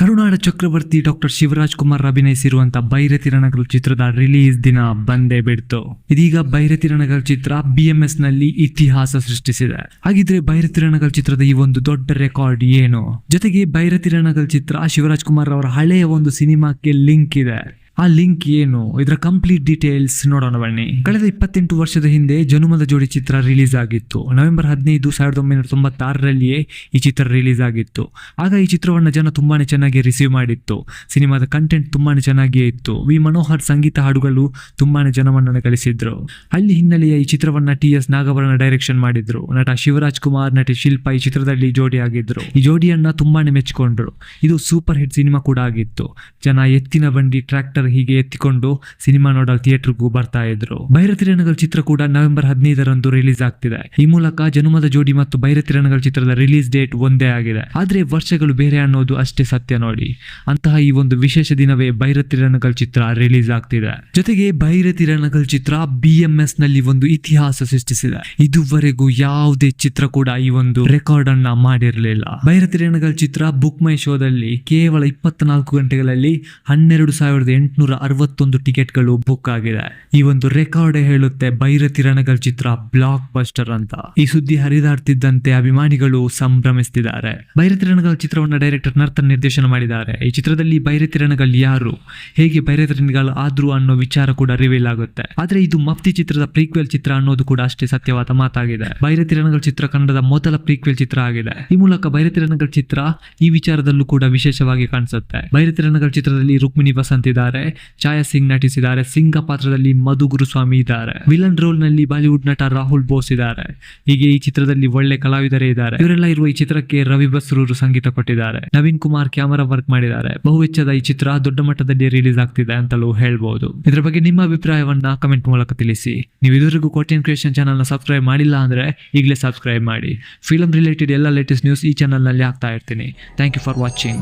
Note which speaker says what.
Speaker 1: ಕರುನಾಡ ಚಕ್ರವರ್ತಿ doctor Shivraj Kumar ಅಭಿನಯಿಸಿರುವಂತಹ Byrathi ರಣಗಳು ಚಿತ್ರದ release ದಿನ ಬಂದೇ ಬಿಡ್ತು. ಇದೀಗ ಭೈರತಿ ರಣಗಳು ಚಿತ್ರ BMS ನಲ್ಲಿ ಇತಿಹಾಸ ಸೃಷ್ಟಿಸಿದೆ. ಹಾಗಿದ್ರೆ ಭೈರತಿ ರಣಗಳು ಚಿತ್ರದ ಈ ಒಂದು ದೊಡ್ಡ ರೆಕಾರ್ಡ್ ಏನು? ಜೊತೆಗೆ ಭೈರತಿ ರಣಗಳು ಚಿತ್ರ ಶಿವರಾಜ್ ಕುಮಾರ್ ಅವರ ಹಳೆಯ ಒಂದು ಸಿನಿಮಾಕ್ಕೆ ಲಿಂಕ್ ಇದೆ. ಆ ಲಿಂಕ್ ಏನು, ಇದರ ಕಂಪ್ಲೀಟ್ ಡೀಟೇಲ್ಸ್ ನೋಡೋಣ ಬನ್ನಿ. ಕಳೆದ 28 ವರ್ಷದ ಹಿಂದೆ ಜನುಮದ ಜೋಡಿ ಚಿತ್ರ ರಿಲೀಸ್ ಆಗಿತ್ತು. ನವೆಂಬರ್ 15, 1996ರಲ್ಲಿಯೇ ಈ ಚಿತ್ರ ರಿಲೀಸ್ ಆಗಿತ್ತು. ಆಗ ಈ ಚಿತ್ರವನ್ನ ಜನ ತುಂಬಾನೇ ಚೆನ್ನಾಗಿ ರಿಸೀವ್ ಮಾಡಿತ್ತು. ಸಿನಿಮಾದ ಕಂಟೆಂಟ್ ತುಂಬಾನೇ ಚೆನ್ನಾಗಿಯೇ ಇತ್ತು. ವಿ ಮನೋಹರ್ ಸಂಗೀತ ಹಾಡುಗಳು ತುಂಬಾನೇ ಜನಮನ್ನಣೆ ಗಳಿಸಿದ್ರು. ಹಳ್ಳಿ ಹಿನ್ನೆಲೆಯ ಈ ಚಿತ್ರವನ್ನ TS ನಾಗಭರಣ ಡೈರೆಕ್ಷನ್ ಮಾಡಿದ್ರು. ನಟ ಶಿವರಾಜ್ ಕುಮಾರ್, ನಟಿ ಶಿಲ್ಪಾ ಈ ಚಿತ್ರದಲ್ಲಿ ಜೋಡಿ ಆಗಿದ್ರು. ಈ ಜೋಡಿಯನ್ನ ತುಂಬಾನೇ ಮೆಚ್ಚಿಕೊಂಡ್ರು. ಇದು ಸೂಪರ್ ಹಿಟ್ ಸಿನಿಮಾ ಕೂಡ ಆಗಿತ್ತು. ಜನ ಎತ್ತಿನ ಬಂಡಿ, ಟ್ರ್ಯಾಕ್ಟರ್ ಹೀಗೆ ಎತ್ತಿಕೊಂಡು ಸಿನಿಮಾ ನೋಡಲು ಥಿಯೇಟರ್ಗೂ ಬರ್ತಾ ಇದ್ರು. ಭೈರತಿ ರಣಗಳು ಚಿತ್ರ ಕೂಡ ನವೆಂಬರ್ 15ರಂದು ರಿಲೀಸ್ ಆಗ್ತಿದೆ. ಈ ಮೂಲಕ ಜನುಮದ ಜೋಡಿ ಮತ್ತು ಭೈರತಿ ರಣಗಳು ಚಿತ್ರದ ರಿಲೀಸ್ ಡೇಟ್ ಒಂದೇ ಆಗಿದೆ. ಆದ್ರೆ ವರ್ಷಗಳು ಬೇರೆ ಅನ್ನೋದು ಅಷ್ಟೇ ಸತ್ಯ ನೋಡಿ. ಅಂತಹ ಈ ಒಂದು ವಿಶೇಷ ದಿನವೇ ಭೈರತಿ ರಣಗಳು ಚಿತ್ರ ರಿಲೀಸ್ ಆಗ್ತಿದೆ. ಜೊತೆಗೆ ಭೈರತಿ ರಣಗಳು ಚಿತ್ರ BMS ನಲ್ಲಿ ಒಂದು ಇತಿಹಾಸ ಸೃಷ್ಟಿಸಿದೆ. ಇದುವರೆಗೂ ಯಾವುದೇ ಚಿತ್ರ ಕೂಡ ಈ ಒಂದು ರೆಕಾರ್ಡ್ ಅನ್ನ ಮಾಡಿರಲಿಲ್ಲ. ಭೈರತಿ ರಣಗಳು ಚಿತ್ರ ಬುಕ್ ಮೈ ಶೋದಲ್ಲಿ ಕೇವಲ 24 ಗಂಟೆಗಳಲ್ಲಿ 12,861 ಟಿಕೆಟ್ಗಳು ಬುಕ್ ಆಗಿದೆ. ಈ ಒಂದು ರೆಕಾರ್ಡ್ ಹೇಳುತ್ತೆ ಭೈರತಿ ರಣಗಳು ಚಿತ್ರ ಬ್ಲಾಕ್ ಬಸ್ಟರ್ ಅಂತ. ಈ ಸುದ್ದಿ ಹರಿದಾಡ್ತಿದ್ದಂತೆ ಅಭಿಮಾನಿಗಳು ಸಂಭ್ರಮಿಸುತ್ತಿದ್ದಾರೆ. ಭೈರತಿ ರಣಗಳು ಚಿತ್ರವನ್ನ ಡೈರೆಕ್ಟರ್ ನರ್ತನ್ ನಿರ್ದೇಶನ ಮಾಡಿದ್ದಾರೆ. ಈ ಚಿತ್ರದಲ್ಲಿ ಭೈರತಿ ರಣಗಳು ಯಾರು, ಹೇಗೆ ಭೈರತಿ ರಣಗಳು ಆದ್ರು ಅನ್ನೋ ವಿಚಾರ ಕೂಡ ರಿವೀಲ್ ಆಗುತ್ತೆ. ಆದ್ರೆ ಇದು ಮಫ್ತಿ ಚಿತ್ರದ ಪ್ರೀಕ್ವೆಲ್ ಚಿತ್ರ ಅನ್ನೋದು ಕೂಡ ಅಷ್ಟೇ ಸತ್ಯವಾದ ಮಾತಾಗಿದೆ. ಭೈರತಿ ರಣಗಳು ಚಿತ್ರ ಕನ್ನಡದ ಮೊದಲ ಪ್ರೀಕ್ವೆಲ್ ಚಿತ್ರ ಆಗಿದೆ. ಈ ಮೂಲಕ ಭೈರತಿ ರಣಗಳು ಚಿತ್ರ ಈ ವಿಚಾರದಲ್ಲೂ ಕೂಡ ವಿಶೇಷವಾಗಿ ಕಾಣಿಸುತ್ತೆ. ಭೈರತಿ ರಣಗಳು ಚಿತ್ರದಲ್ಲಿ ರುಕ್ಮಿಣಿ ವಸಂತ್ ಇದ್ದಾರೆ, ಛಾಯಾ ಸಿಂಗ್ ನಟಿಸಿದ್ದಾರೆ. ಸಿಂಗ ಪಾತ್ರದಲ್ಲಿ ಮಧು ಗುರುಸ್ವಾಮಿ ಇದ್ದಾರೆ. ವಿಲನ್ ರೋಲ್ ನಲ್ಲಿ ಬಾಲಿವುಡ್ ನಟ ರಾಹುಲ್ ಬೋಸ್ ಇದ್ದಾರೆ. ಹೀಗೆ ಈ ಚಿತ್ರದಲ್ಲಿ ಒಳ್ಳೆ ಕಲಾವಿದರೇ ಇದ್ದಾರೆ. ಇವರೆಲ್ಲ ಇರುವ ಈ ಚಿತ್ರಕ್ಕೆ ರವಿ ಬಸ್ರೂರು ಸಂಗೀತ ಕೊಟ್ಟಿದ್ದಾರೆ. ನವೀನ್ ಕುಮಾರ್ ಕ್ಯಾಮರಾ ವರ್ಕ್ ಮಾಡಿದ್ದಾರೆ. ಬಹುವೆಚ್ಚದ ಈ ಚಿತ್ರ ದೊಡ್ಡ ಮಟ್ಟದಲ್ಲಿ ರಿಲೀಸ್ ಆಗ್ತಿದೆ ಅಂತಲೂ ಹೇಳ್ಬಹುದು. ಇದರ ಬಗ್ಗೆ ನಿಮ್ಮ ಅಭಿಪ್ರಾಯವನ್ನ ಕಮೆಂಟ್ ಮೂಲಕ ತಿಳಿಸಿ. ನೀವು ಇದುವರೆಗೂ ಕೋಟಿಯನ್ ಕ್ರಿಯೇಷನ್ ಚಾನಲ್ ನ ಸಬ್ಸ್ಕ್ರೈಬ್ ಮಾಡಿಲ್ಲ ಅಂದ್ರೆ ಈಗಲೇ ಸಬ್ಸ್ಕ್ರೈಬ್ ಮಾಡಿ. ಫಿಲ್ಮ್ ರಿಲೇಟೆಡ್ ಎಲ್ಲ ಲೇಟೆಸ್ಟ್ ನ್ಯೂಸ್ ಈ ಚಾನಲ್ ನಲ್ಲಿ ಆಗ್ತಾ ಇರ್ತೀನಿ. Thank you for watching.